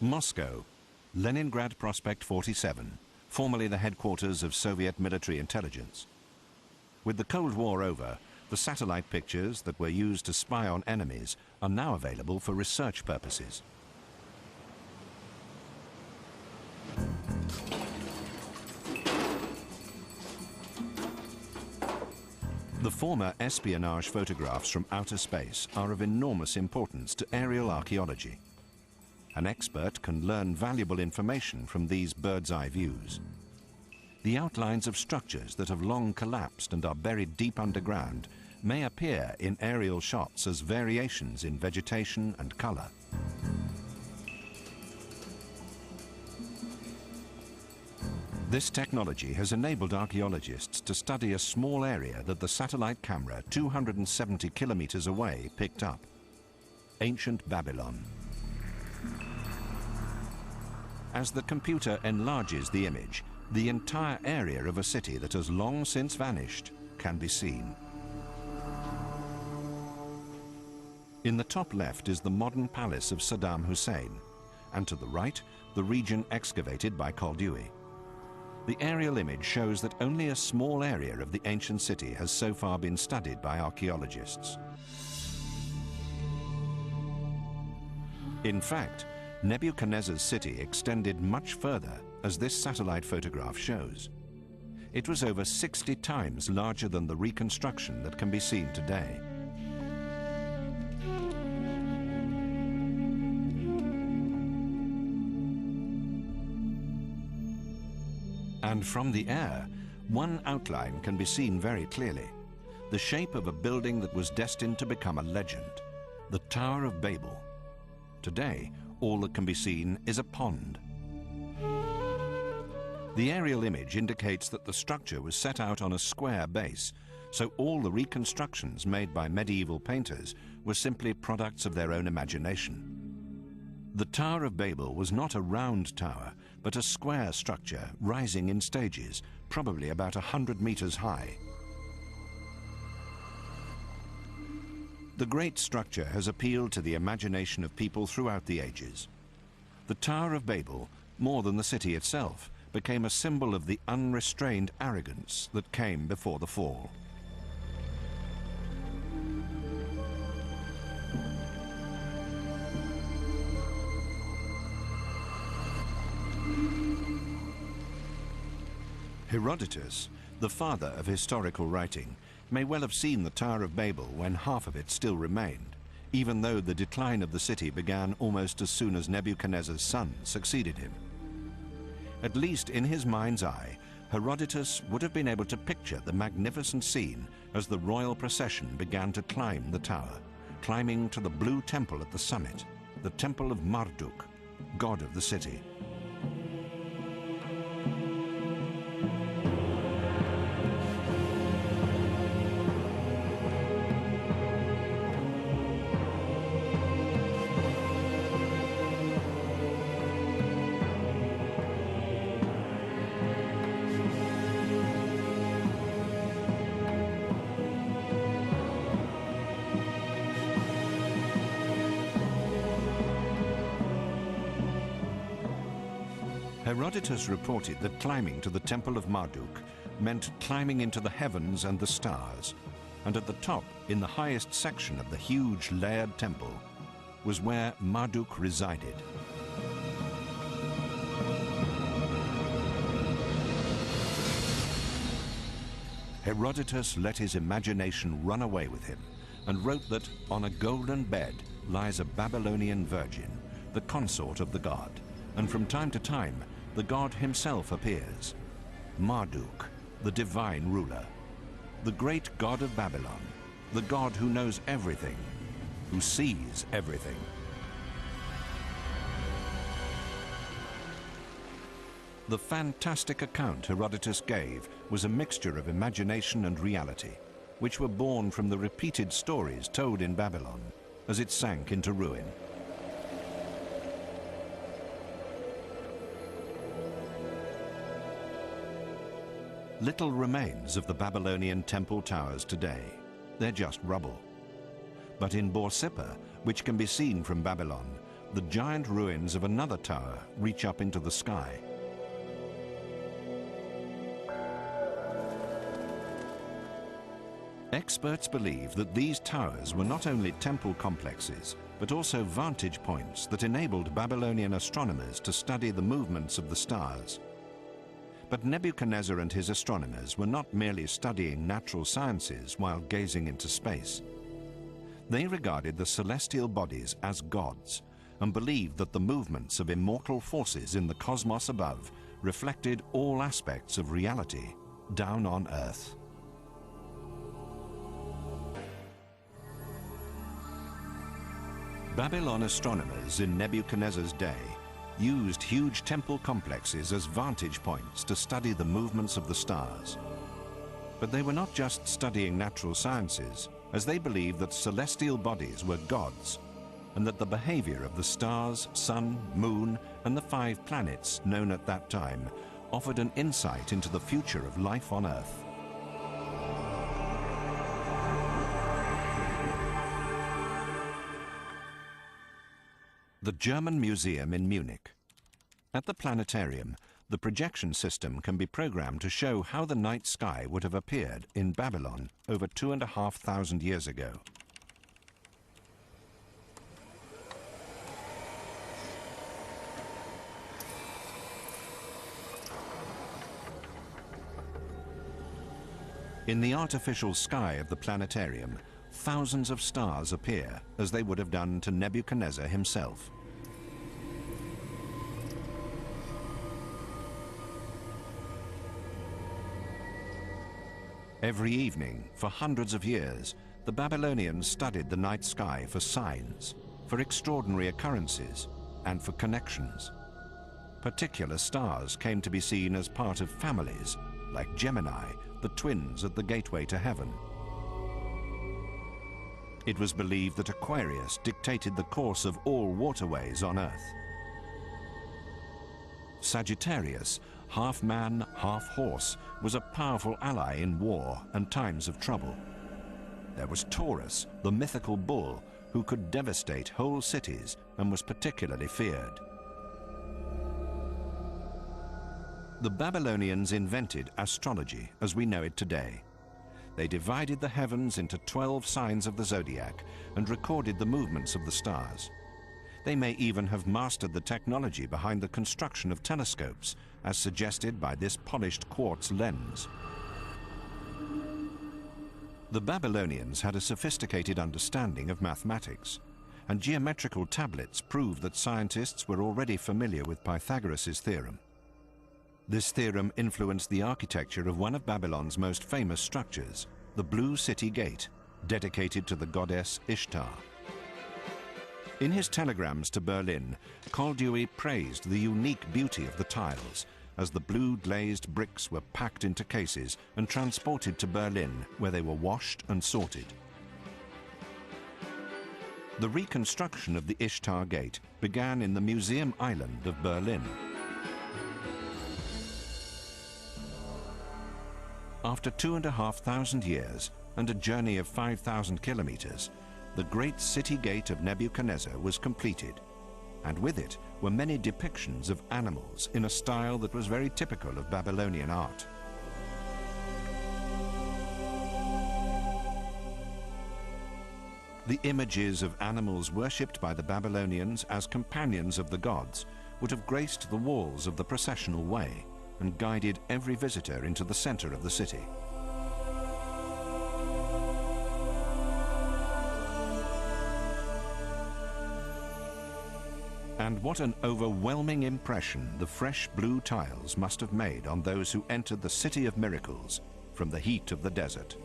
Moscow, Leningrad Prospect 47, formerly the headquarters of Soviet military intelligence. With the Cold War over, the satellite pictures that were used to spy on enemies are now available for research purposes. The former espionage photographs from outer space are of enormous importance to aerial archaeology. An expert can learn valuable information from these bird's-eye views. The outlines of structures that have long collapsed and are buried deep underground may appear in aerial shots as variations in vegetation and color. This technology has enabled archaeologists to study a small area that the satellite camera 270 kilometers away picked up: ancient Babylon. As the computer enlarges the image, the entire area of a city that has long since vanished can be seen. In the top left is the modern palace of Saddam Hussein, and to the right, the region excavated by Chaldean. The aerial image shows that only a small area of the ancient city has so far been studied by archaeologists. In fact, Nebuchadnezzar's city extended much further, as this satellite photograph shows. It was over 60 times larger than the reconstruction that can be seen today. And from the air, one outline can be seen very clearly: the shape of a building that was destined to become a legend, the Tower of Babel. Today, all that can be seen is a pond. The aerial image indicates that the structure was set out on a square base, so all the reconstructions made by medieval painters were simply products of their own imagination. The Tower of Babel was not a round tower, but a square structure rising in stages, probably about 100 meters high. The great structure has appealed to the imagination of people throughout the ages. The Tower of Babel, more than the city itself, became a symbol of the unrestrained arrogance that came before the fall. Herodotus, the father of historical writing, may well have seen the Tower of Babel when half of it still remained, even though the decline of the city began almost as soon as Nebuchadnezzar's son succeeded him. At least in his mind's eye, Herodotus would have been able to picture the magnificent scene as the royal procession began to climb the tower, climbing to the blue temple at the summit, the temple of Marduk, god of the city. Herodotus reported that climbing to the Temple of Marduk meant climbing into the heavens and the stars, and at the top, in the highest section of the huge layered temple, was where Marduk resided. Herodotus let his imagination run away with him and wrote that on a golden bed lies a Babylonian virgin, the consort of the god, and from time to time the god himself appears. Marduk, the divine ruler, the great god of Babylon, the god who knows everything, who sees everything. The fantastic account Herodotus gave was a mixture of imagination and reality, which were born from the repeated stories told in Babylon as it sank into ruin. Little remains of the Babylonian temple towers today. They're just rubble. But in Borsippa, which can be seen from Babylon, the giant ruins of another tower reach up into the sky. Experts believe that these towers were not only temple complexes, but also vantage points that enabled Babylonian astronomers to study the movements of the stars. But Nebuchadnezzar and his astronomers were not merely studying natural sciences while gazing into space. They regarded the celestial bodies as gods and believed that the movements of immortal forces in the cosmos above reflected all aspects of reality down on Earth. Babylon astronomers in Nebuchadnezzar's day used huge temple complexes as vantage points to study the movements of the stars. But they were not just studying natural sciences, as they believed that celestial bodies were gods, and that the behavior of the stars, sun, moon, and the 5 planets known at that time offered an insight into the future of life on Earth. The German Museum in Munich. At the planetarium, the projection system can be programmed to show how the night sky would have appeared in Babylon over 2,500 years ago. In the artificial sky of the planetarium, thousands of stars appear, as they would have done to Nebuchadnezzar himself. Every evening, for hundreds of years, the Babylonians studied the night sky for signs, for extraordinary occurrences, and for connections. Particular stars came to be seen as part of families, like Gemini, the twins at the gateway to heaven. It was believed that Aquarius dictated the course of all waterways on Earth. Sagittarius, half man, half horse, was a powerful ally in war and times of trouble. There was Taurus, the mythical bull, who could devastate whole cities and was particularly feared. The Babylonians invented astrology as we know it today. They divided the heavens into 12 signs of the zodiac and recorded the movements of the stars. They may even have mastered the technology behind the construction of telescopes, as suggested by this polished quartz lens. The Babylonians had a sophisticated understanding of mathematics, and geometrical tablets prove that scientists were already familiar with Pythagoras' theorem. This theorem influenced the architecture of one of Babylon's most famous structures, the Blue City Gate, dedicated to the goddess Ishtar. In his telegrams to Berlin, Chaldean praised the unique beauty of the tiles, as the blue glazed bricks were packed into cases and transported to Berlin, where they were washed and sorted. The reconstruction of the Ishtar Gate began in the Museum Island of Berlin. After 2,500 years and a journey of 5,000 kilometers, the great city gate of Nebuchadnezzar was completed, and with it were many depictions of animals in a style that was very typical of Babylonian art. The images of animals worshipped by the Babylonians as companions of the gods would have graced the walls of the processional way and guided every visitor into the center of the city. And what an overwhelming impression the fresh blue tiles must have made on those who entered the City of Miracles from the heat of the desert.